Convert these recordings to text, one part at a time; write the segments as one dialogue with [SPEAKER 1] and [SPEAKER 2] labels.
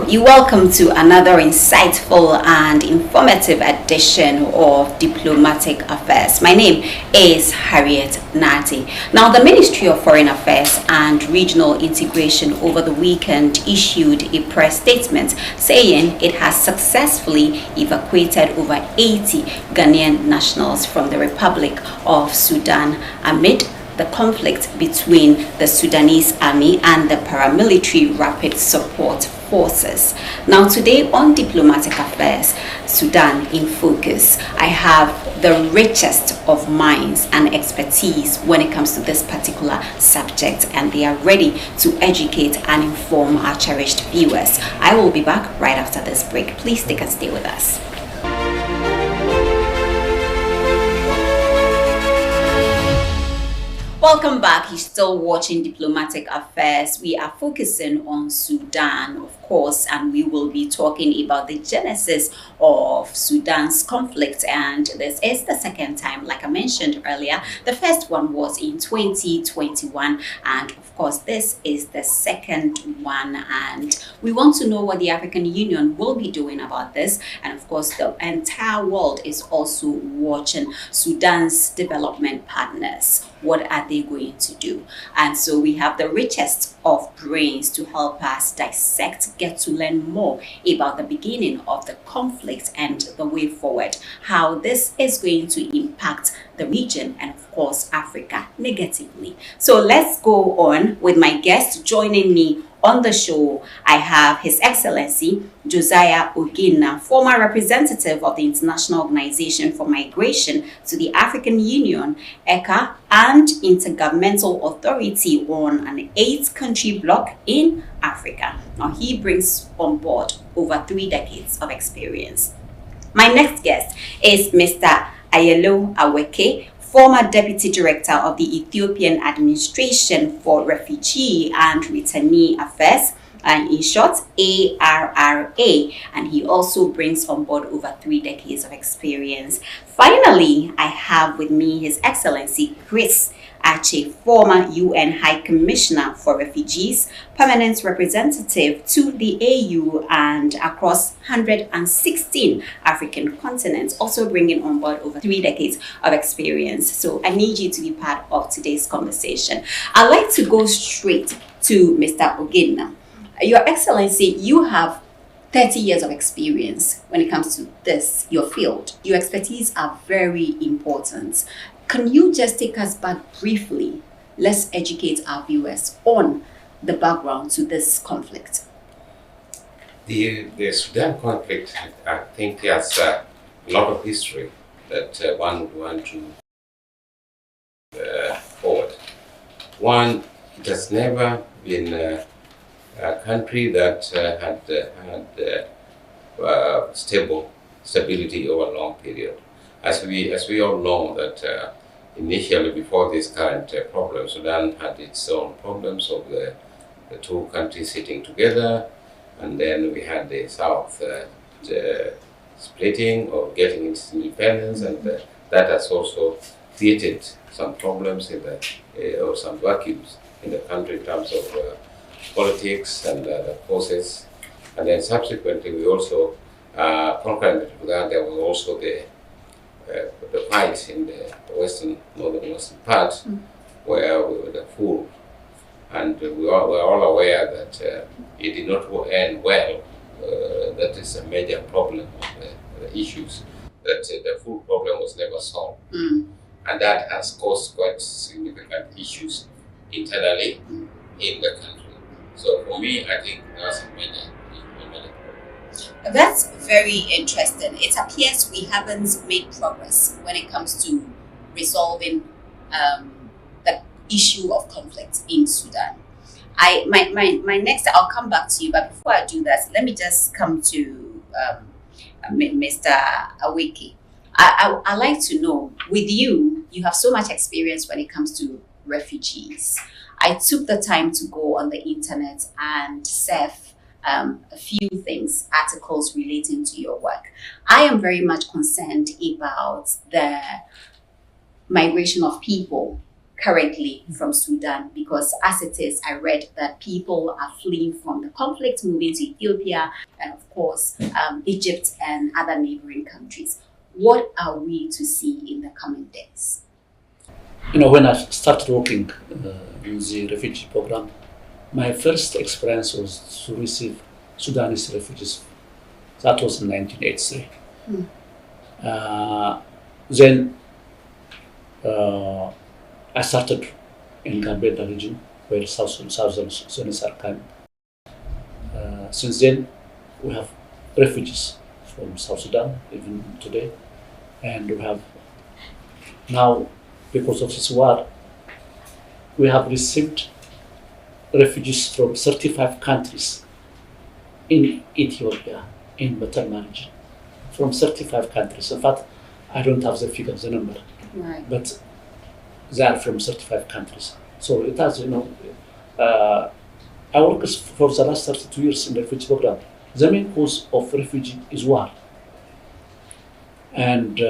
[SPEAKER 1] You're welcome to another insightful and informative edition of Diplomatic Affairs. My name is Harriet Nartey. Now, the Ministry of Foreign Affairs and Regional Integration over the weekend issued a press statement saying it has successfully evacuated over 80 Ghanaian nationals from the Republic of Sudan amid the conflict between the Sudanese army and the paramilitary rapid support forces. Now, today on Diplomatic Affairs, Sudan in Focus, I have the richest of minds and expertise when it comes to this particular subject, and they are ready to educate and inform our cherished viewers. I will be back right after this break. Please stick and stay with us. Welcome back. You're still watching Diplomatic Affairs. We are focusing on Sudan, of course, and we will be talking about the genesis of Sudan's conflict. And this is the second time, like I mentioned earlier. The first one was in 2021, and of course, this is the second one. And we want to know what the African Union will be doing about this. And of course, the entire world is also watching Sudan's development partners. What are they going to do? And so we have the richest of brains to help us dissect, get to learn more about the beginning of the conflict and the way forward, how this is going to impact the region and of course Africa negatively. So let's go on with my guest. Joining me on the show, I have His Excellency H.E Ogina, former representative of the International Organization for Migration to the African Union, ECA, and Intergovernmental Authority on an 8-country bloc in Africa. Now, he brings on board over 3 decades of experience. My next guest is Mr. Ayalew Aweke, former Deputy Director of the Ethiopian Administration for Refugee and Returnee Affairs, and in short, ARRA, and he also brings on board over 3 decades of experience. Finally, I have with me His Excellency Chrysantus Ache, former UN High Commissioner for Refugees, permanent representative to the AU and across 116 African continents, also bringing on board over 3 decades of experience. So I need you to be part of today's conversation. I'd like to go straight to Mr. Ogina. Your Excellency, you have 30 years of experience when it comes to this, your field. Your expertise are very important. Can you just take us back briefly? Let's educate our viewers on the background to this conflict.
[SPEAKER 2] The Sudan conflict, I think, has a lot of history that one would want to forward. One, it has never been a country that had stability over a long period. As we all know that initially, before this current problem, Sudan had its own problems of the two countries sitting together, and then we had the South splitting or getting its independence, and that has also created some problems in or some vacuums in the country in terms of politics and the forces. And then subsequently, we also concurrent with that, there was also the fight in the northern western part, where we were the fool, and we were all aware that it did not end well. That is a major problem of the issues, that the food problem was never solved, and that has caused quite significant issues internally in the country. So for me, I think that's a major problem.
[SPEAKER 1] That's very interesting. It appears we haven't made progress when it comes to resolving the issue of conflict in Sudan. My next, I'll come back to you, but before I do that, let me just come to Mr. Aweke. I'd like to know, with you, you have so much experience when it comes to refugees. I took the time to go on the internet and surf a few things, articles relating to your work. I am very much concerned about the migration of people currently from Sudan? Because as it is, I read that people are fleeing from the conflict, moving to Ethiopia, and of course, Egypt and other neighboring countries. What are we to see in the coming days?
[SPEAKER 3] When I started working in the refugee program, my first experience was to receive Sudanese refugees. That was in 1983. Then I started in Gambia region, where southern Sudanese are coming. Since then, we have refugees from South Sudan, even today, and we have now, because of this war, we have received refugees from 35 countries in Ethiopia, in Returnee region, from 35 countries. In fact, I don't have the figure, the number,
[SPEAKER 1] Right.
[SPEAKER 3] but they are from 35 countries. So it has, I worked for the last 32 years in the refugee program. The main cause of refugee is war. And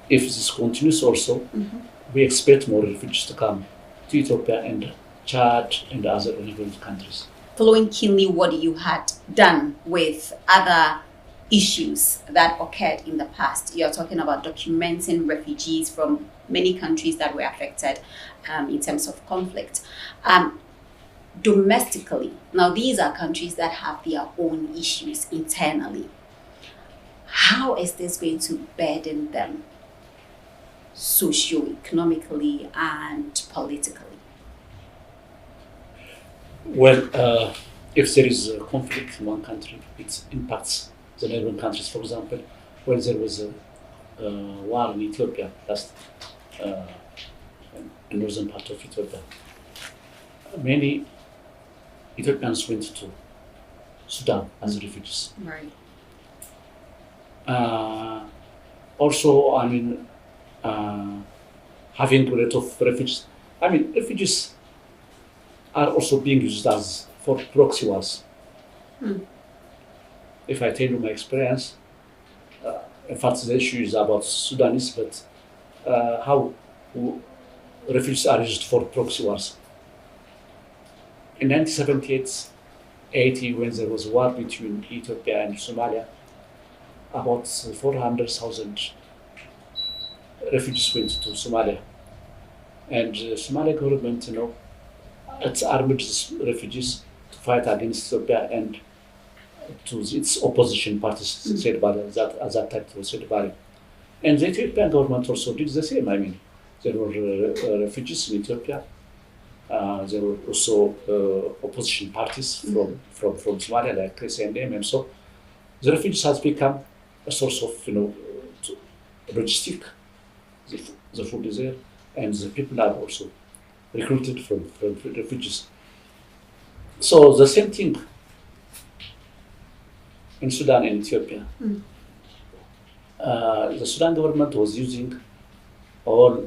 [SPEAKER 3] if this continues also, we expect more refugees to come to Ethiopia and Chad and other neighboring countries.
[SPEAKER 1] Following keenly what you had done with other issues that occurred in the past, you're talking about documenting refugees from many countries that were affected in terms of conflict. Domestically, now these are countries that have their own issues internally. How is this going to burden them socio-economically and politically?
[SPEAKER 3] Well, if there is a conflict in one country, it impacts the neighboring countries. For example, when there was a war in Ethiopia, in the northern part of Ethiopia, many Ethiopians went to Sudan as refugees.
[SPEAKER 1] Right.
[SPEAKER 3] Also, having a lot of refugees. Refugees are also being used as for proxy wars. If I tell you my experience, in fact, the issue is about Sudanese, but how refugees are used for proxy wars. In 1978-80, when there was a war between Ethiopia and Somalia, about 400,000 refugees went to Somalia. And the Somali government, it's armed these refugees to fight against Ethiopia and to its opposition parties, said by at that time it was said by. And the Ethiopian government also did the same. There were refugees in Ethiopia. There were also opposition parties from Somalia, like KSNM, and so the refugees has become a source of logistic. The food is there, and the people are also recruited from refugees. So the same thing in Sudan and Ethiopia. The Sudan government was using all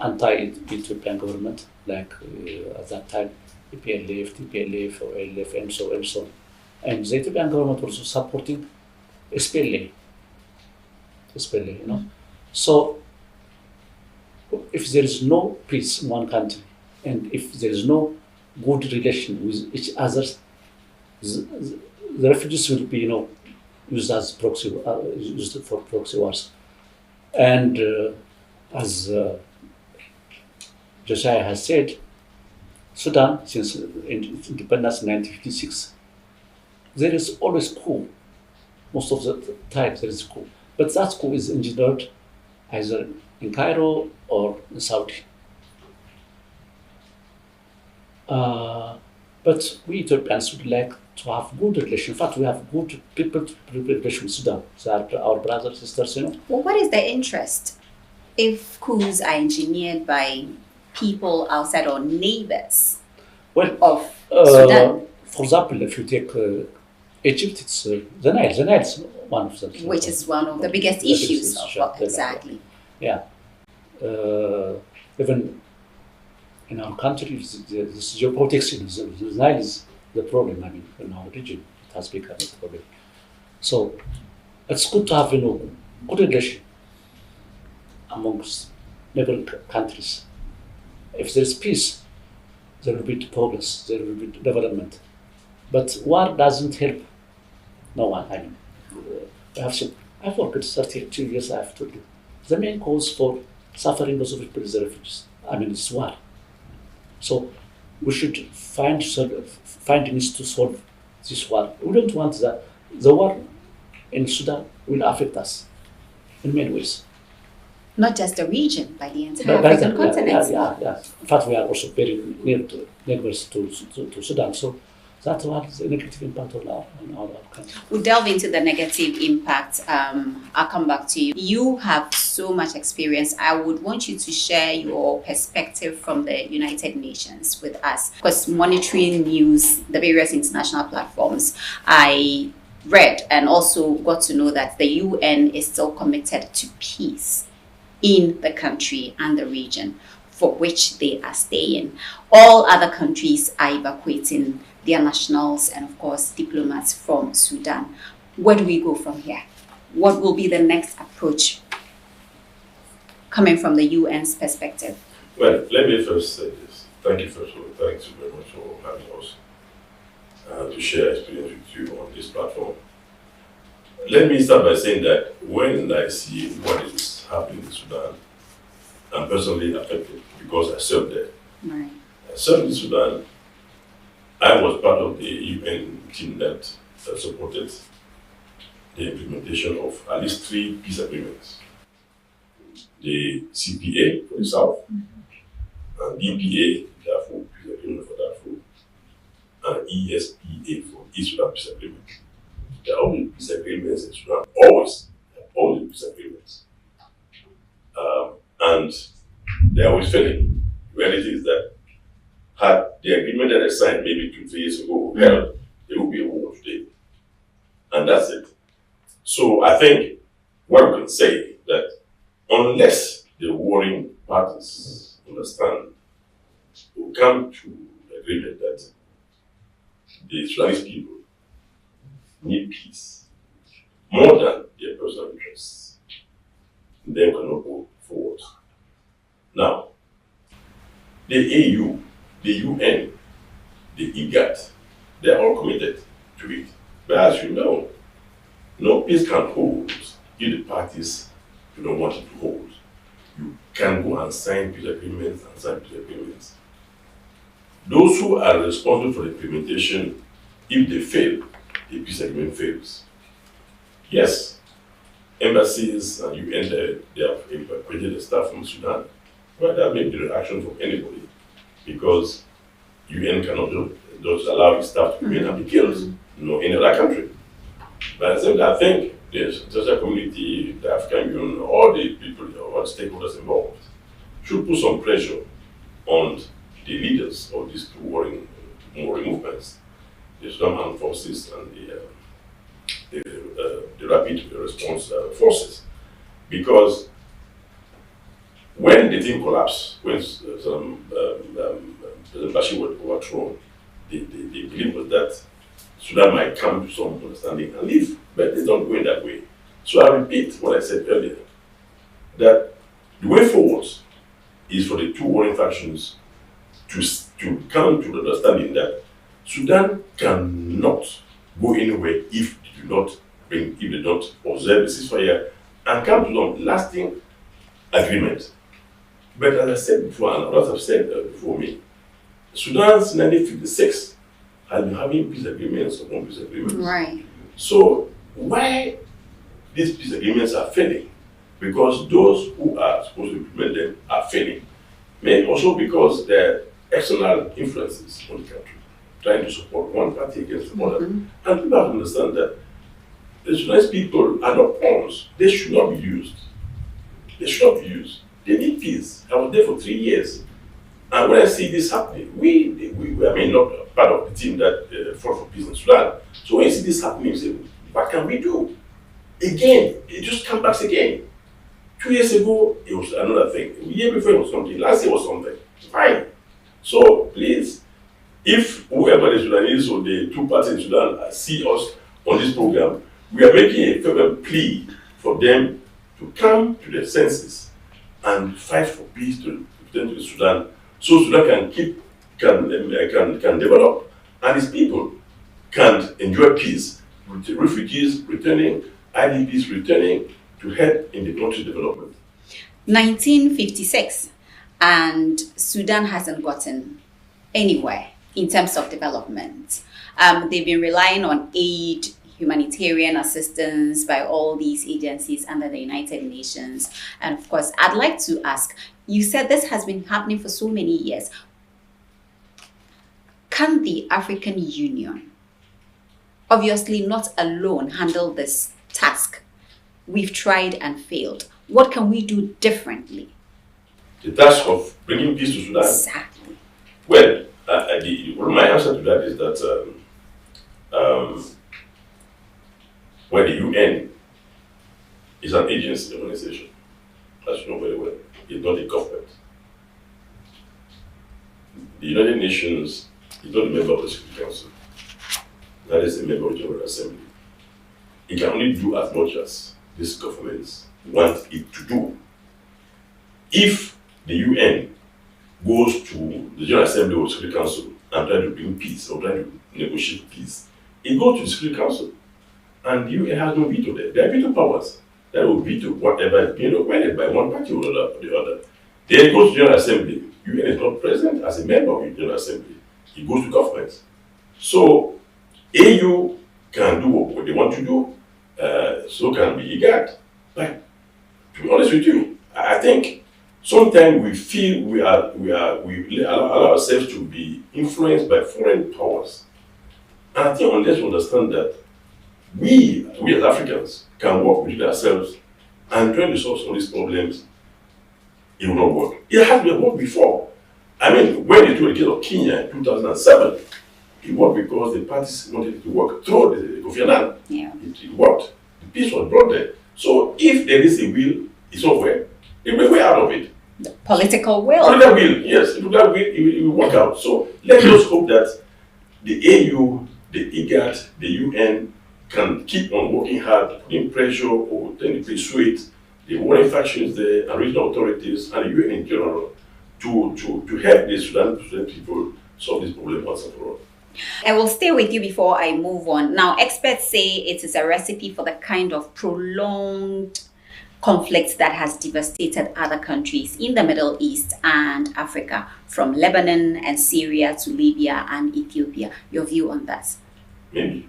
[SPEAKER 3] anti-Ethiopian government, like at that time, TPLF, or LF, and so on. And the Ethiopian government also supporting SPLA, So if there is no peace in one country, and if there is no good relation with each other, the refugees will be, used as proxy, used for proxy wars. And as Josiah has said, Sudan, since independence in 1956, there is always coup. Most of the time there is coup. But that coup is engineered either in Cairo or in Saudi. But we Ethiopians would like to have good relations. In fact, we have good people to relation with Sudan. They are our brothers, sisters,
[SPEAKER 1] Well, what is the interest if coups are engineered by people outside or neighbors of Sudan?
[SPEAKER 3] For example, if you take Egypt, it's the Nile. The Nile is one of them.
[SPEAKER 1] Which is one of the biggest issues. Exactly.
[SPEAKER 3] Yeah. Even in our country, this geopolitics, the Nile is the problem. In our region, it has become a problem. So it's good to have, good relation amongst neighboring countries. If there is peace, there will be progress, there will be development. But war doesn't help no one. I mean, I've worked 32 years, I have told you. The main cause for suffering of people is the refugees. I mean, it's war. So we should find means to solve this war. We don't want that. The war in Sudan will affect us in many ways.
[SPEAKER 1] Not just the region, by the entire African continent.
[SPEAKER 3] Yeah. In fact, we are also very neighbors to Sudan. So that was a negative impact on our country.
[SPEAKER 1] We'll delve into the negative impact. I'll come back to you. You have so much experience. I would want you to share your perspective from the United Nations with us. Because monitoring news, the various international platforms, I read and also got to know that the UN is still committed to peace in the country and the region for which they are staying. All other countries are evacuating their nationals and, of course, diplomats from Sudan. Where do we go from here? What will be the next approach coming from the UN's perspective?
[SPEAKER 4] Well, let me first say this. Thank you, first of all. Thanks very much for having us to share experience with you on this platform. Let me start by saying that when I see what is happening in Sudan, I'm personally affected because I served there.
[SPEAKER 1] Right.
[SPEAKER 4] I served in Sudan. I was part of the UN team that supported the implementation of at least 3 peace agreements. The CPA for the South, and BPA, Darfur, peace agreement for Darfur, and ESPA for East Sudan peace agreement. There are only peace agreements in Sudan, always peace agreements. And they are always failing. The reality is that had the agreement that I signed maybe 2-3 years ago held, there would be a war today. And that's it. So I think what we can say that unless the warring parties understand, will come to agreement that the Sudanese people need peace more than their personal interests, they cannot go forward. Now, the AU, the UN, the IGAD, they are all committed to it. But as you know, no peace can hold if the parties do not want it to hold. You can go and sign peace agreements and sign peace agreements. Those who are responsible for the implementation, if they fail, the peace agreement fails. Yes, embassies and UN, they have evacuated the staff from Sudan, but that may be the reaction from anybody because UN cannot just allow its staff to remain and be killed, in other country. But I think the international community, the African Union, all the people, all the stakeholders involved, should put some pressure on the leaders of these two warring movements, the Sudan Armed Forces and the Rapid Response Forces. Because when the thing collapsed, when President Bashir was overthrown, the belief was that Sudan might come to some understanding and leave, but they don't go in that way. So I repeat what I said earlier, that the way forward is for the two warring factions to come to the understanding that Sudan cannot go anywhere if they do not observe the ceasefire and come to some lasting agreement. But as I said before, and others have said before me, Sudan since 1956 has been having peace agreements upon peace agreements.
[SPEAKER 1] Right.
[SPEAKER 4] So why these peace agreements are failing? Because those who are supposed to implement them are failing. Maybe also because there are external influences on the country, trying to support one party against the other. And people have to understand that the Sudanese people are not pawns. They should not be used. They should not be used. They need peace. I was there for 3 years. And when I see this happening, we not part of the team that fought for peace in Sudan. So when you see this happening, you say, what can we do? Again, it just comes back again. 2 years ago, it was another thing. A year before, it was something. Last year was something. Fine. So please, if whoever the Sudanese or the two parties in Sudan see us on this program, we are making a fervent plea for them to come to their senses and fight for peace to return to Sudan so Sudan can develop, and its people can enjoy peace. Refugees returning, IDPs returning to help in the country's development.
[SPEAKER 1] 1956, and Sudan hasn't gotten anywhere in terms of development. They've been relying on aid, humanitarian assistance by all these agencies under the United Nations. And of course, I'd like to ask, you said this has been happening for so many years. Can the African Union, obviously not alone, handle this task? We've tried and failed. What can we do differently?
[SPEAKER 4] The task of bringing peace to Sudan?
[SPEAKER 1] Exactly.
[SPEAKER 4] Well, my answer to that is that when the UN is an agency organization, as you know very well, it's not a government. The United Nations is not a member of the Security Council. That is a member of the General Assembly. It can only do as much as these governments want it to do. If the UN goes to the General Assembly or Security Council and try to bring peace or try to negotiate peace, it goes to the Security Council. And the UN has no veto there. There are veto powers that will veto whatever is being recommended by one party or the other. Then it goes to the General Assembly. UN is not present as a member of the General Assembly. It goes to governments. So AU can do what they want to do, so can the IGAD. But to be honest with you, I think sometimes we feel we allow ourselves to be influenced by foreign powers. And I think unless we understand that we as Africans can work within ourselves and try to solve some of these problems, it will not work. It has been worked before. I mean, when they took the case of Kenya in 2007, it worked because the parties wanted it to work through the Kofi Annan.
[SPEAKER 1] Yeah.
[SPEAKER 4] It worked. The peace was brought there. So if there is a will, it's somewhere, it will be out of it.
[SPEAKER 1] The political will.
[SPEAKER 4] Political will, yes. If that will, it will work out. So let us hope that the AU, the IGAD, the UN can keep on working hard, putting pressure or then persuade the warring factions there and regional authorities and the UN in general to help the Sudan people solve this problem once and for all.
[SPEAKER 1] I will stay with you before I move on. Now, experts say it is a recipe for the kind of prolonged conflict that has devastated other countries in the Middle East and Africa, from Lebanon and Syria to Libya and Ethiopia. Your view on that?
[SPEAKER 4] Maybe.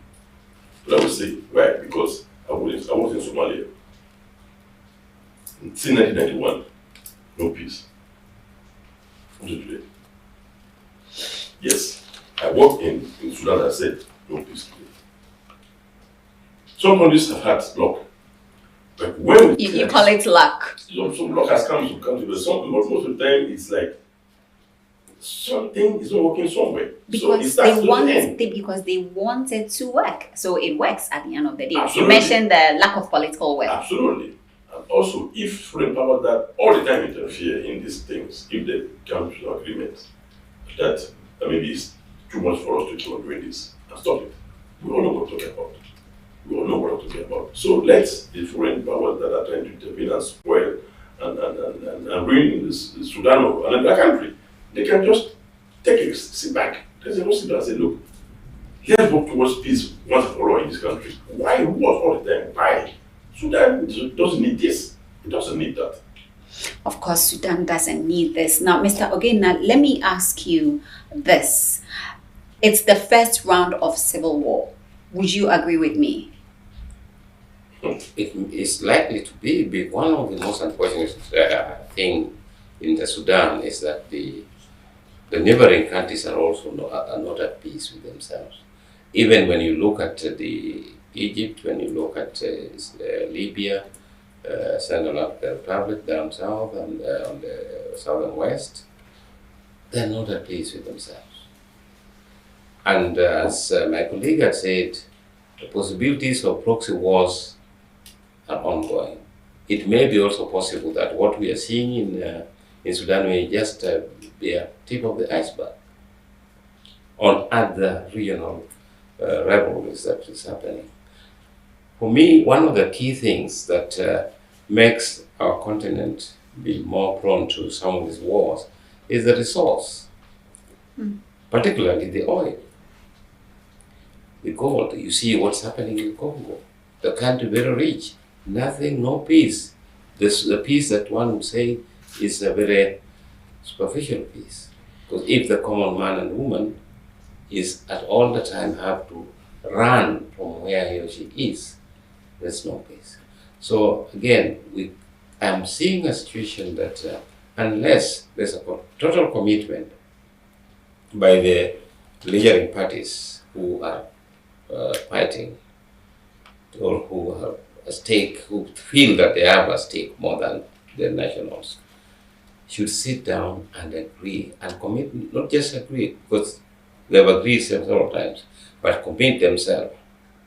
[SPEAKER 4] But I would say, why? Because I was in Somalia. Since 1991, no peace. Until today. Yes, I worked in Sudan, I said, no peace today. Some countries have had luck. But when
[SPEAKER 1] you call it luck.
[SPEAKER 4] Some luck has come to country, but most of the time it's like something is not working somewhere.
[SPEAKER 1] Because
[SPEAKER 4] so
[SPEAKER 1] they want it to work. So it works at the end of the day.
[SPEAKER 4] Absolutely.
[SPEAKER 1] You mentioned the lack of political will.
[SPEAKER 4] Absolutely. And also, if foreign powers that all the time interfere in these things, if they come to an agreement that maybe it's too much for us to keep on doing this and stop it, we all know what we're talking about. We all know what we're talking about. So let the foreign powers that are trying to intervene and spoil and ruin this Sudan or another country, they can just take a sit back. They say, sit down and say, look, let's work towards peace once and for all in this country. Why war all the time? Why? Sudan doesn't need this. It doesn't need that.
[SPEAKER 1] Of course, Sudan doesn't need this. Now, Mr. Ogina, let me ask you this. It's the first round of civil war. Would you agree with me?
[SPEAKER 2] It is likely to be one of the most unfortunate things in the Sudan is that the neighboring countries are also not at peace with themselves. Even when you look at Egypt, when you look at Libya, Central African Republic down south and on the southern west, they're not at peace with themselves. And as my colleague had said, the possibilities of proxy wars are ongoing. It may be also possible that what we are seeing in Sudan may just be a tip of the iceberg on other regional rivalries that is happening. For me, one of the key things that makes our continent be more prone to some of these wars is the resource, particularly the oil. The gold, you see what's happening in Congo. The country very rich, nothing, no peace. The peace that one would say is a very superficial peace. Because if the common man and woman is at all the time have to run from where he or she is, there's no peace. So again, I'm seeing a situation that unless there's a total commitment by the belligerent parties who are fighting or who have a stake, who feel that they have a stake more than their nationals, should sit down and agree and commit, not just agree, because they have agreed several times, but commit themselves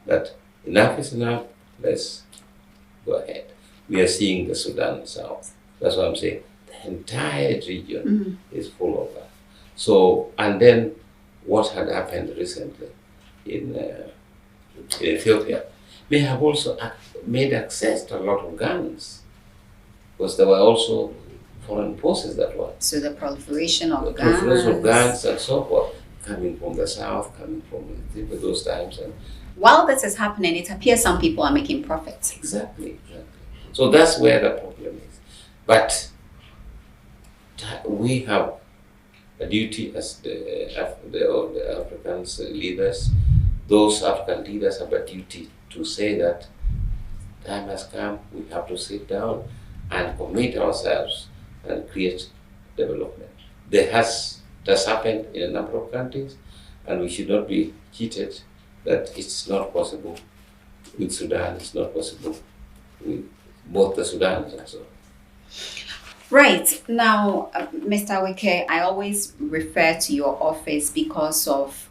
[SPEAKER 2] that enough is enough, let's go ahead. We are seeing the Sudan South. That's what I'm saying. The entire region is full of that. So, and then what had happened recently in Ethiopia may have also made access to a lot of guns, because there were also foreign forces that were.
[SPEAKER 1] So the proliferation of guns.
[SPEAKER 2] Proliferation of guns and so forth, coming from the south, coming from Ethiopia those times. And
[SPEAKER 1] while this is happening, it appears some people are making profits.
[SPEAKER 2] Exactly. So that's where the problem is. But we have a duty as the African leaders. Those African leaders have a duty to say that time has come, we have to sit down and commit ourselves and create development. That's happened in a number of countries, and we should not be cheated that it's not possible with Sudan, it's not possible with both the Sudans and so on.
[SPEAKER 1] Right. Now, Mr. Aweke, I always refer to your office because of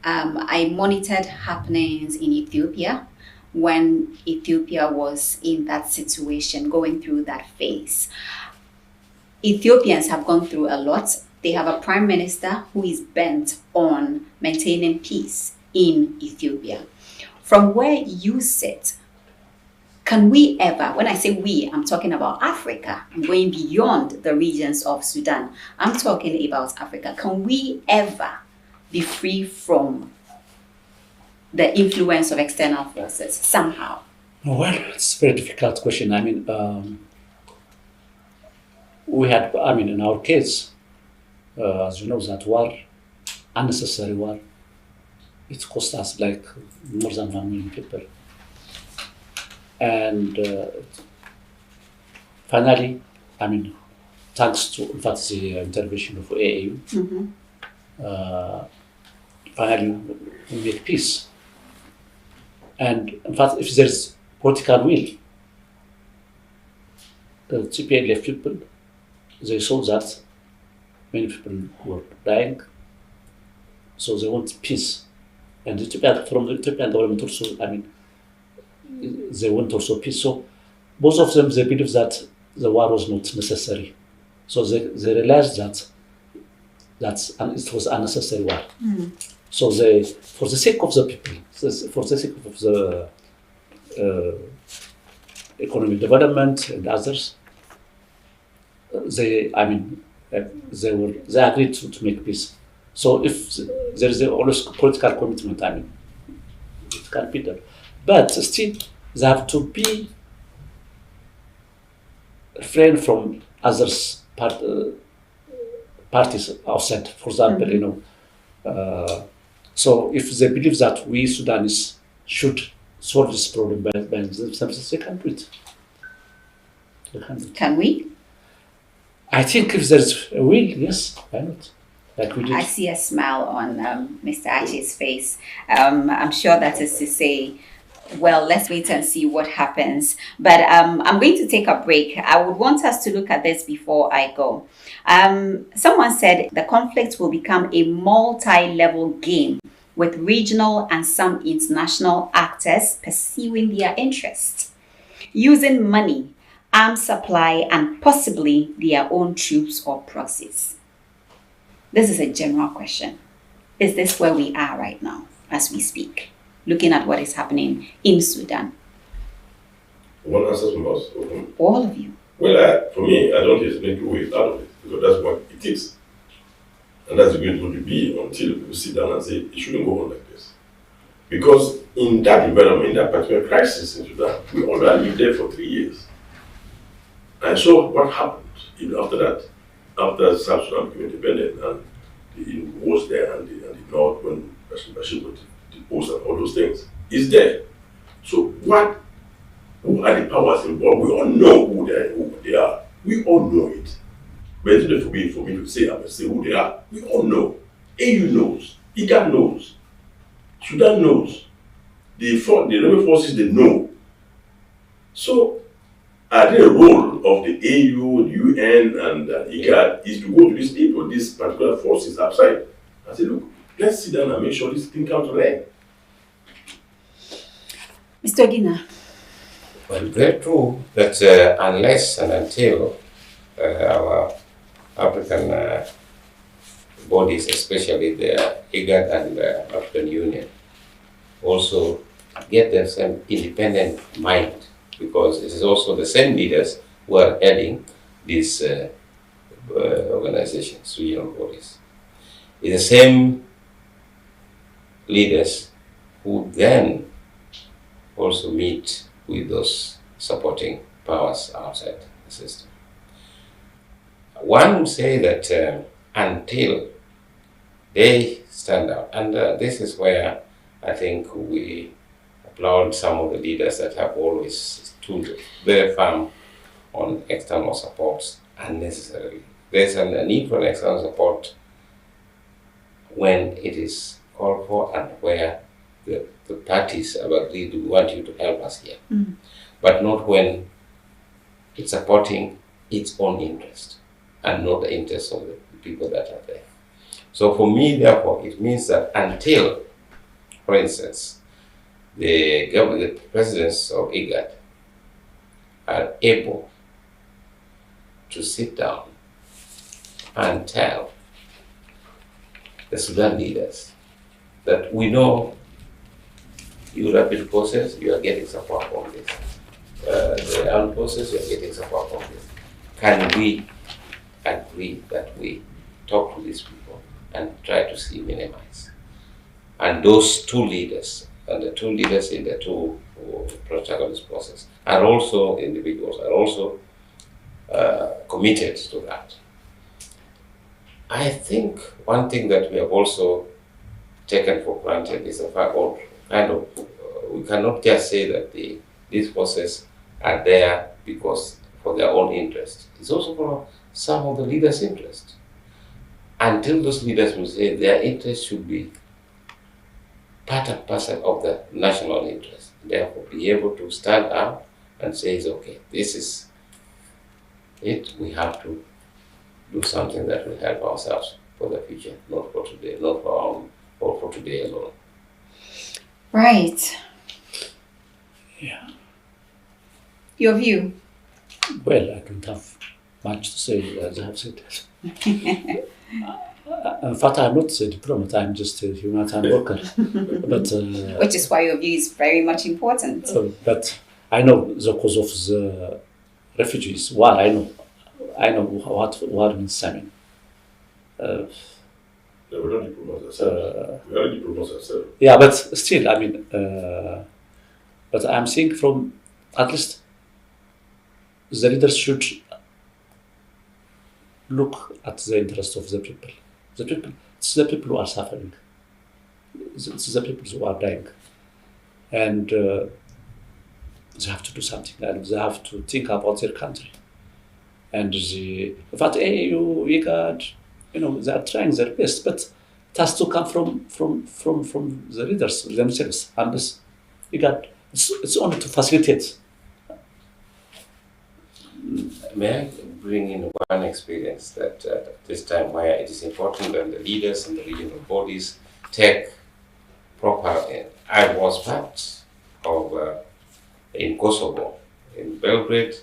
[SPEAKER 1] I monitored happenings in Ethiopia when Ethiopia was in that situation, going through that phase. Ethiopians have gone through a lot. They have a prime minister who is bent on maintaining peace in Ethiopia. From where you sit, can we ever, when I say we, I'm talking about Africa, I'm going beyond the regions of Sudan. I'm talking about Africa. Can we ever be free from the influence of external forces somehow?
[SPEAKER 3] Well, it's a very difficult question. I mean, in our case, as you know, that war, unnecessary war, it cost us like more than 1 million people. And finally, thanks to, in fact, the intervention of AAU, finally we make peace. And in fact, if there's political will, the TPLF people, they saw that many people were dying, so they want peace. And from the Ethiopian government also, they want also peace. So both of them, they believe that the war was not necessary. So they realized that it was unnecessary war. So they, for the sake of the people, for the sake of the economic development and others, they agreed to make peace. So if there is always political commitment, it can be done. But still, they have to be refrain from others parties outside. For example, so if they believe that we Sudanese should solve this problem by themselves, they can do it.
[SPEAKER 1] Can we?
[SPEAKER 3] I think if there's a will, yes, why not? Like we did.
[SPEAKER 1] I see a smile on Mr. Ache's face. I'm sure that is to say, well, let's wait and see what happens. But I'm going to take a break. I would want us to look at this before I go. Someone said the conflict will become a multi-level game with regional and some international actors pursuing their interests, using money, arms supply, and possibly their own troops or proxies. This is a general question. Is this where we are right now as we speak, looking at what is happening in Sudan?
[SPEAKER 4] One answer from us.
[SPEAKER 1] All of you.
[SPEAKER 4] Well, for me, I don't just make a way out of it, because that's what it it is. And that's the way it will be until people sit down and say, it shouldn't go on like this. Because in that environment, in that particular crisis in Sudan, we already lived there for 3 years. And so what happened even after that? After South Sudan became independent and the wars there and the North, when President Bashir was deposed and all those things, is there. So who are the powers involved? We all know who they are. We all know it. But it's not for me to say, I must say who they are. We all know. AU knows. IGAD knows. Sudan knows. The rebel forces, they know. So, I think the role of the AU, the UN, and IGAD is to go to these people, these particular forces outside, and say, look, let's sit down and make sure this thing comes to an end.
[SPEAKER 1] Mr. Ogina.
[SPEAKER 2] Well, very true that unless and until our African bodies, especially the IGAD and the African Union, also get their same independent mind, because it is also the same leaders who are heading these organizations, regional bodies. It's the same leaders who then also meet with those supporting powers outside the system. One would say that until they stand up, and this is where I think we applaud some of the leaders that have always stood very firm on external supports unnecessarily. There's a need for external support when it is called for and where the parties have agreed, we want you to help us here. But not when it's supporting its own interest and not the interests of the people that are there. So for me, therefore, it means that until, for instance, the presidents of IGAD are able to sit down and tell the Sudan leaders that we know you rapid process, you are getting support from this. The armed process, you are getting support from this. Can we agree that we talk to these people and try to see minimize? And those two leaders, and the two leaders in the two protagonist process, are also individuals, are also committed to that. I think one thing that we have also taken for granted is the fact, or we cannot just say that these forces are there because for their own interest. It's also for some of the leaders' interest. Until those leaders will say their interest should be part and parcel of the national interest, therefore be able to stand up and say, it's okay, this is it, we have to do something that will help ourselves for the future, not for today, not for or for today alone.
[SPEAKER 1] Right.
[SPEAKER 3] Yeah.
[SPEAKER 1] Your view?
[SPEAKER 3] Well, I don't have much to say, as I have said. In fact, I'm not a diplomat, I'm just a humanitarian worker. But,
[SPEAKER 1] which is why your view is very much important.
[SPEAKER 3] But I know the cause of the refugees. Well, I know what war means. I mean,
[SPEAKER 4] we're not diplomats ourselves. We are diplomats ourselves.
[SPEAKER 3] Yeah, but still, I mean, but I'm saying from at least the leaders should look at the interest of the people. It's the people who are suffering. It's the people who are dying. And they have to do something, and they have to think about their country. And in fact, AU, IGAD, they are trying their best, but it has to come from the leaders themselves. And this IGAD, it's only to facilitate.
[SPEAKER 2] May I bring in one experience that this time where it is important that the leaders and the regional bodies take proper. I was part of in Kosovo, in Belgrade,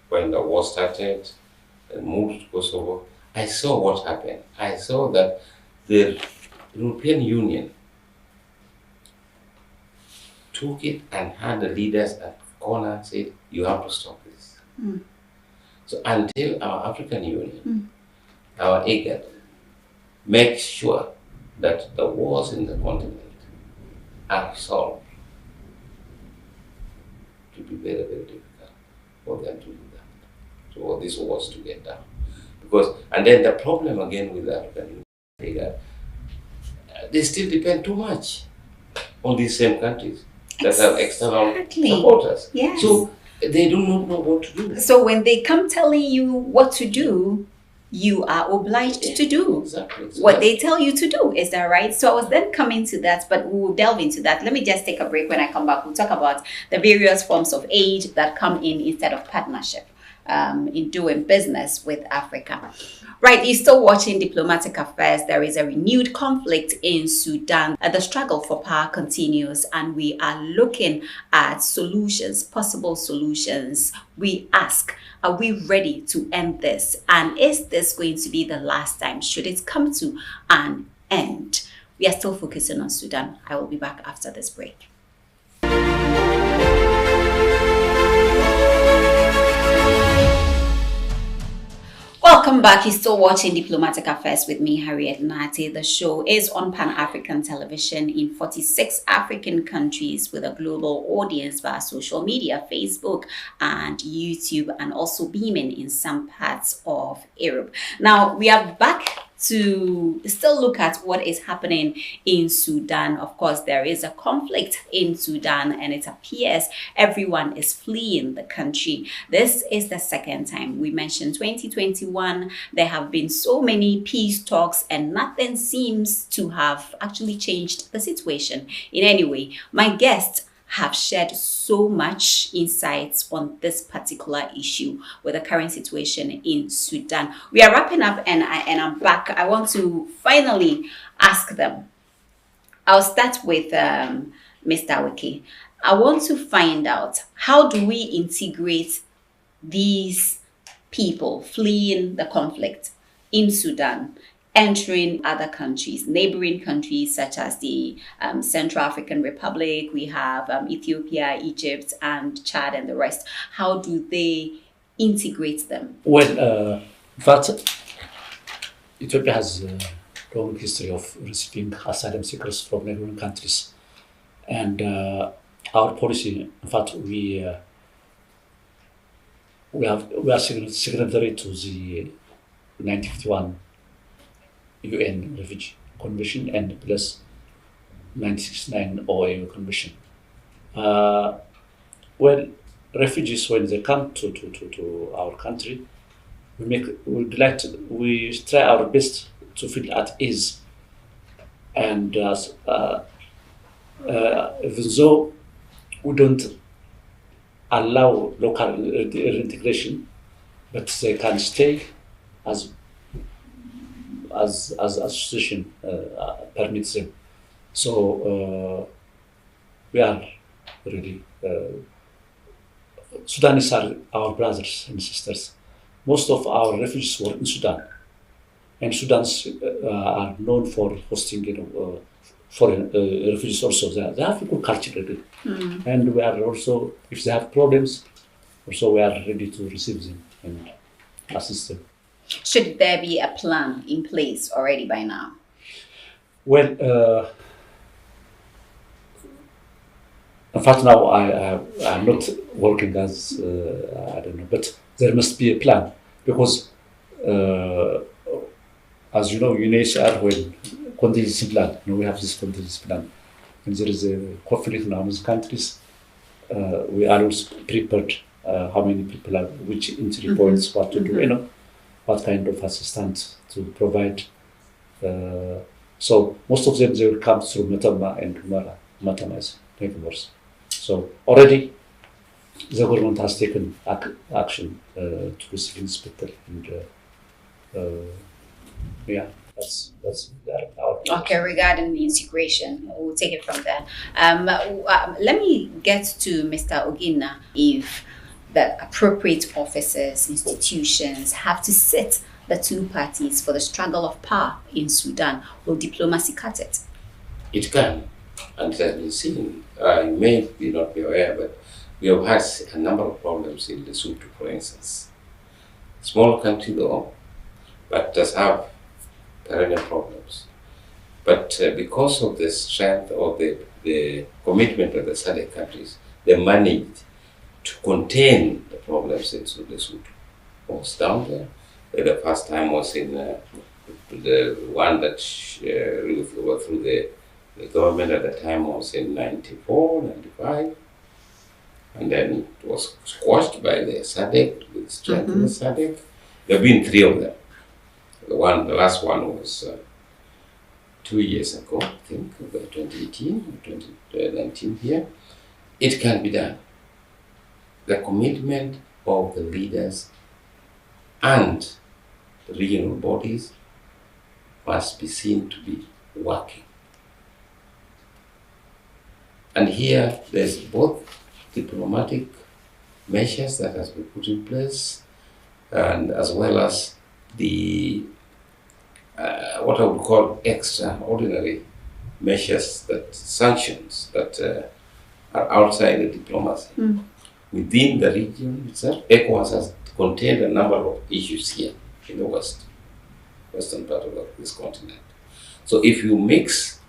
[SPEAKER 2] when the war started and moved to Kosovo. I saw what happened. I saw that the European Union took it and had the leaders at the corner and said, you have to stop this. So until our African Union our IGAD, make sure that the wars in the continent are solved. It will be very, very difficult for them to do that. So this was to get done. And then the problem again with the African Union, they still depend too much on these same countries that have external supporters.
[SPEAKER 1] Yes.
[SPEAKER 2] So they do not know what to do.
[SPEAKER 1] So when they come telling you what to do, you are obliged to do what they tell you to do. Is that right? So I was then coming to that, but we'll delve into that. Let me just take a break. When I come back, we'll talk about the various forms of aid that come in instead of partnership in doing business with Africa. Right, you're still watching Diplomatic Affairs. There is a renewed conflict in Sudan. The struggle for power continues, and we are looking at solutions, possible solutions. We ask, are we ready to end this? And is this going to be the last time? Should it come to an end? We are still focusing on Sudan. I will be back after this break. Welcome back. You're still watching Diplomatic Affairs with me, Harriet Nartey. The show is on Pan-African television in 46 African countries with a global audience via social media, Facebook and YouTube, and also beaming in some parts of Europe. Now, we are back to still look at what is happening in Sudan. Of course, there is a conflict in Sudan, and it appears everyone is fleeing the country. This is the second time. We mentioned 2021. There have been so many peace talks, and nothing seems to have actually changed the situation in any way. My guest have shared so much insights on this particular issue with the current situation in Sudan. We are wrapping up, and I'm back. I want to finally ask them. I'll start with Mr. Aweke. I want to find out, how do we integrate these people fleeing the conflict in Sudan, entering other countries, neighboring countries such as the Central African Republic, we have Ethiopia, Egypt, and Chad, and the rest. How do they integrate them?
[SPEAKER 3] Well, in fact, Ethiopia has a long history of receiving asylum seekers from neighboring countries. And our policy, in fact, we are signatory to the 1951 UN Refugee Convention and plus 1969 OAU Convention. Well, refugees, when they come to our country, we try our best to feel at ease, and even though we don't allow local integration, but they can stay as association permits them. So we are really Sudanese are our brothers and sisters. Most of our refugees were in Sudan, and Sudan's are known for hosting foreign refugees also. They have a good culture really. And we are also, if they have problems, also we are ready to receive them and assist them.
[SPEAKER 1] Should there be a plan in place already by now?
[SPEAKER 3] Well, in fact, now I'm not working as, I don't know, but there must be a plan, because as you know, UNHCR, when contingency plan, we have this contingency plan. When there is a conflict in our countries, we are also prepared how many people are, which entry points, what to do, what kind of assistance to provide. So most of them, they will come through Matama and Matama is neighbors. So already the government has taken action to receive these people, and that's our plan.
[SPEAKER 1] Okay, regarding the integration, we'll take it from there. Let me get to Mr. Ogina. If the appropriate officers, institutions have to sit the two parties for the struggle of power in Sudan, will diplomacy cut it?
[SPEAKER 2] It can, and it has been seen. You may not be aware, but we have had a number of problems in Lesotho, for instance. Small country though, but does have perennial problems. But because of the strength of the commitment of the SADC countries, they managed to contain the problems in Sudan. Was down there. The first time was in the one that really flew through the government at the time was in 94, 95. And then it was squashed by the SADC, with strength of the SADC. There have been 3 of them. The last one was 2 years ago, I think, about 2018 or 2019 here. It can be done. The commitment of the leaders and the regional bodies must be seen to be working. And here there's both diplomatic measures that has been put in place, and as well as the what I would call extraordinary measures, that sanctions that are outside the diplomacy. Within the region itself, ECOWAS has contained a number of issues here in the western part of this continent. So if you mix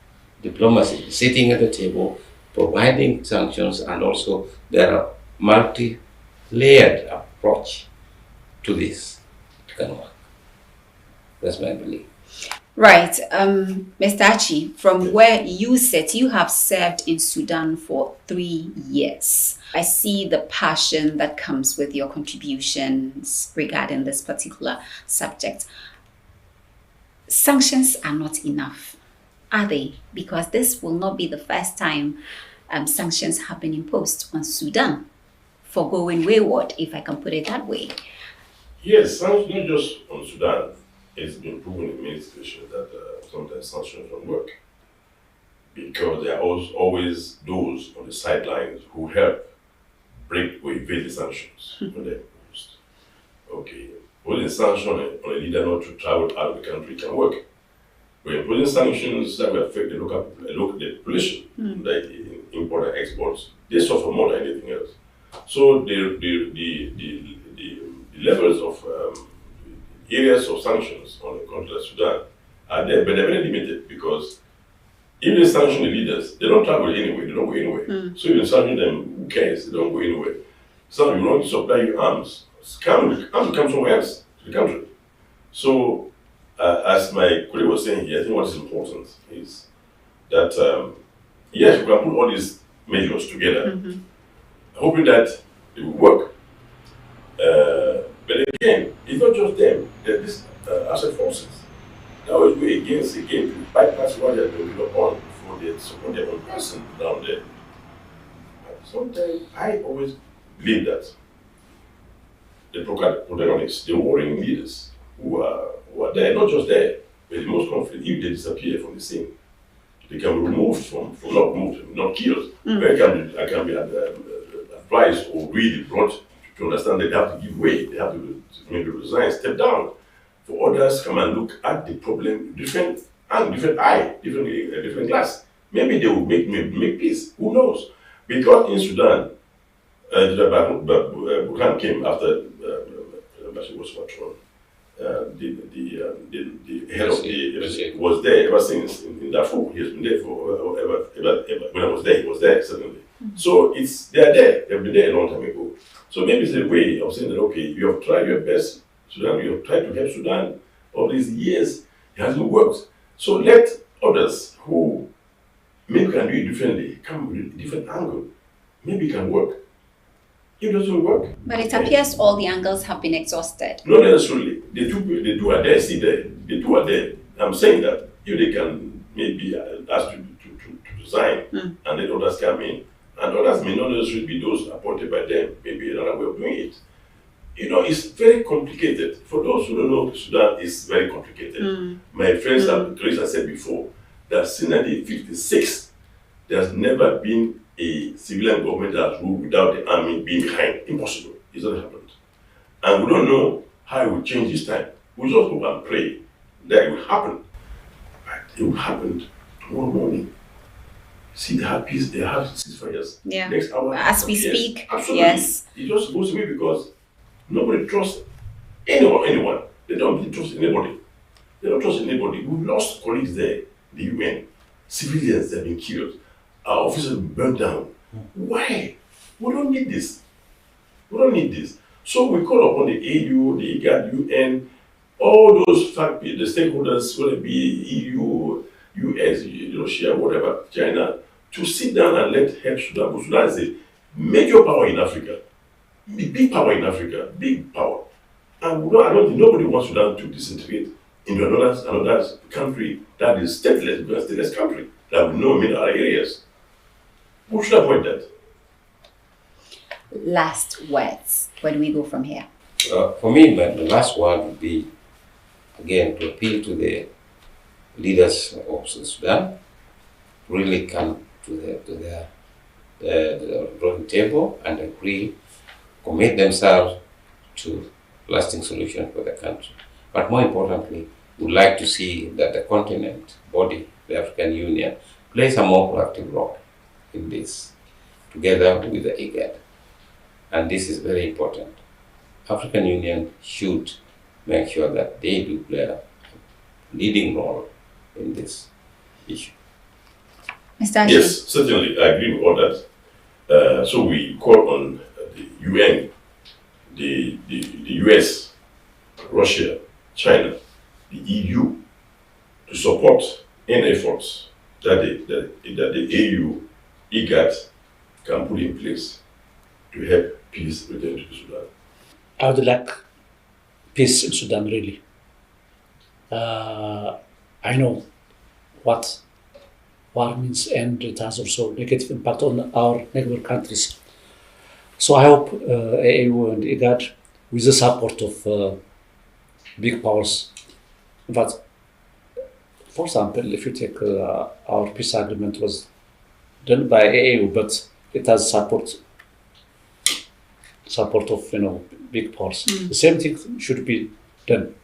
[SPEAKER 2] diplomacy, sitting at the table, providing sanctions, and also there are multi-layered approach to this, it can work. That's my belief.
[SPEAKER 1] Right. Mr. Ache, from where you sit, you have served in Sudan for 3 years. I see the passion that comes with your contributions regarding this particular subject. Sanctions are not enough, are they? Because this will not be the first time sanctions have been imposed on Sudan for going wayward, if I can put it that way.
[SPEAKER 4] Yes, sanctions not just on Sudan. It's been proven in many situations that sometimes sanctions don't work, because there are always those on the sidelines who help break or evade the sanctions when they're imposed. Okay, putting sanctions on a leader not to travel out of the country can work. But imposing sanctions that will affect the local population, like the import and exports, they suffer more than anything else. So the levels of areas of sanctions on a country like Sudan are there, but they're very limited, because even sanction the leaders, they don't travel anywhere, they don't go anywhere. So even sanction them, who cares? They don't go anywhere. Some you want to supply you arms. Arms come somewhere else to the country. So as my colleague was saying here, I think what is important is that yes, we can put all these measures together, hoping that it will work. But again, it's not just them. There is asset forces that always go against to bypass what they're doing upon before they support their own person down there. But sometimes I always believe that the protagonists, the warring leaders who are there, not just there, but in most conflicts, if they disappear from the scene, they can be removed from not removed, not killed. But it can be advised or really brought to understand that they have to give way, they have to maybe resign, step down. For others, come and look at the problem different glass. Maybe they will make peace. Who knows? Because in Sudan, Burhan came after Bashir was overthrown. The head of the was there ever since in Darfur. He has been there for ever. When I was there, he was there suddenly. So they are there. They've been there a long time ago. So maybe it's a way of saying that, okay, you have tried your best, Sudan, you have tried to help Sudan all these years, it hasn't worked. So let others who maybe can do it differently come with a different angle. Maybe it can work. If it doesn't work.
[SPEAKER 1] But it appears all the angles have been exhausted.
[SPEAKER 4] Not necessarily. The two are there, see there. The two are there. I'm saying that if they can maybe ask to resign and let others come in, and others may not necessarily be those appointed by them, maybe another way of doing it. You know, it's very complicated. For those who don't know, Sudan is very complicated. My friends have said before that since 1956, there's never been a civilian government that has ruled without the army being behind. Impossible. It's not happened. And we don't know how it will change this time. We just hope and pray that it will happen. But it will happen tomorrow morning. See, they have peace, they have ceasefires.
[SPEAKER 1] Yeah.
[SPEAKER 4] Next hour.
[SPEAKER 1] As we speak,
[SPEAKER 4] absolutely.
[SPEAKER 1] yes.
[SPEAKER 4] It just goes away because nobody trusts anyone. They don't really trust anybody. They don't trust anybody. We've lost colleagues there, the UN. Civilians have been killed. Our offices have been burned down. Why? We don't need this. We don't need this. So we call upon the AU, the IGAD, UN, all those the stakeholders, whether it be EU, US, Russia, whatever, China, to sit down and let help Sudan. Because Sudan is a major power in Africa. Big power in Africa. Big power. And I don't think nobody wants Sudan to disintegrate into another country that is stateless, because a stateless country that will know in other areas. We should avoid that.
[SPEAKER 1] Last words. Where do we go from here?
[SPEAKER 2] For me, the last word would be, again, to appeal to the leaders of Sudan, really come to the drawing table and agree, commit themselves to lasting solution for the country. But more importantly, we would like to see that the continent body, the African Union, plays a more proactive role in this, together with the IGAD. And this is very important. African Union should make sure that they do play a leading role in this issue.
[SPEAKER 1] Mr. Ache?
[SPEAKER 4] Yes, certainly, I agree with all that. So we call on the UN, the US, Russia, China, the EU to support any efforts that the AU, IGAD can put in place to help peace return to Sudan.
[SPEAKER 3] I would like peace in Sudan, really. I know what war means, and it has also negative impact on our neighbor countries. So I hope AU and IGAD, with the support of big powers, but for example, if you take our peace agreement was done by AU, but it has support of big powers. The same thing should be done.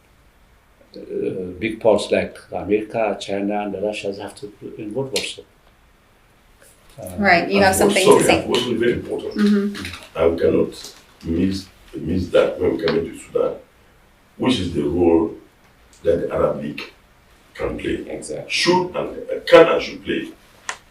[SPEAKER 3] Big powers like America, China, and Russia have to be involved also.
[SPEAKER 1] Right, you have something to say.
[SPEAKER 4] What's very important, and we cannot miss that when we come into Sudan, which is the role that the Arab League can play.
[SPEAKER 2] Exactly.
[SPEAKER 4] Can and should play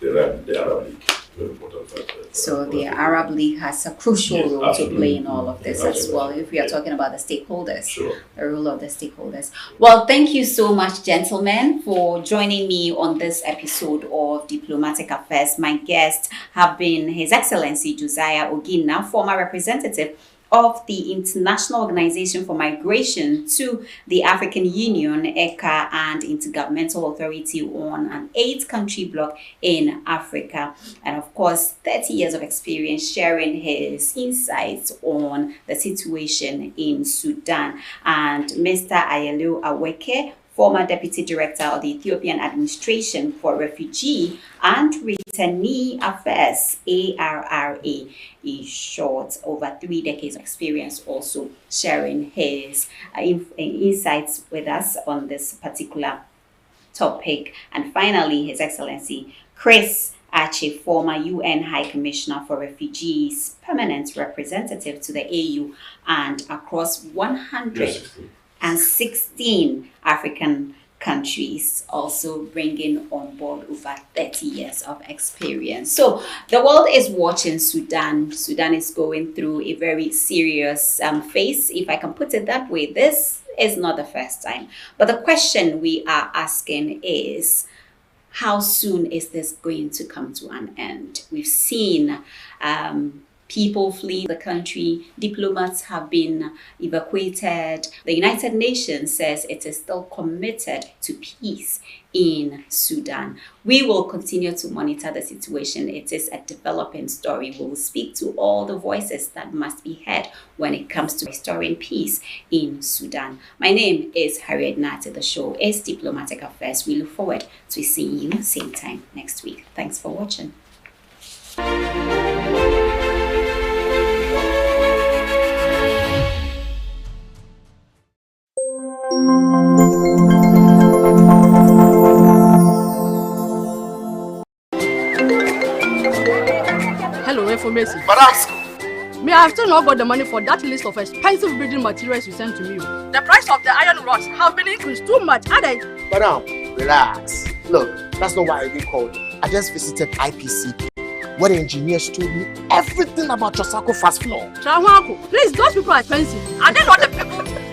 [SPEAKER 4] the Arab League. Very important factor.
[SPEAKER 1] So the Arab League has a crucial
[SPEAKER 4] Yes,
[SPEAKER 1] role
[SPEAKER 4] absolutely.
[SPEAKER 1] to play in all of this as
[SPEAKER 4] Absolutely.
[SPEAKER 1] well, if we are talking about the stakeholders.
[SPEAKER 4] Sure.
[SPEAKER 1] The role of the stakeholders. Well, thank you so much, gentlemen, for joining me on this episode of Diplomatic Affairs. My guests have been His Excellency Josiah Ogina, former representative of the International Organization for Migration to the African Union, ECA, and Intergovernmental Authority on an 8-country bloc in Africa. And of course, 30 years of experience sharing his insights on the situation in Sudan. And Mr. Ayalew Aweke, former Deputy Director of the Ethiopian Administration for Refugee and Returnee Affairs, ARRA, in short, over 3 decades of experience, also sharing his insights with us on this particular topic. And finally, His Excellency Chris Ache, former UN High Commissioner for Refugees, permanent representative to the AU and across 116 African countries, also bringing on board over 30 years of experience. So the world is watching Sudan. Sudan is going through a very serious phase, if I can put it that way. This is not the first time. But the question we are asking is, how soon is this going to come to an end? We've seen people flee the country. Diplomats have been evacuated. The United Nations says it is still committed to peace in Sudan. We will continue to monitor the situation. It is a developing story. We will speak to all the voices that must be heard when it comes to restoring peace in Sudan. My name is Harriet. The show is Diplomatic Affairs. We look forward to seeing you same time next week. Thanks for watching.
[SPEAKER 5] Hello, information.
[SPEAKER 6] Barasco,
[SPEAKER 5] Me, I have still not got the money for that list of expensive building materials you sent to me. The price of the iron rods have been increased too much, had I?
[SPEAKER 6] Madam, relax. Look, that's not why I didn't call. I just visited IPCP, where the engineers told me everything about your fast floor.
[SPEAKER 5] Please, those people are expensive. Are they not the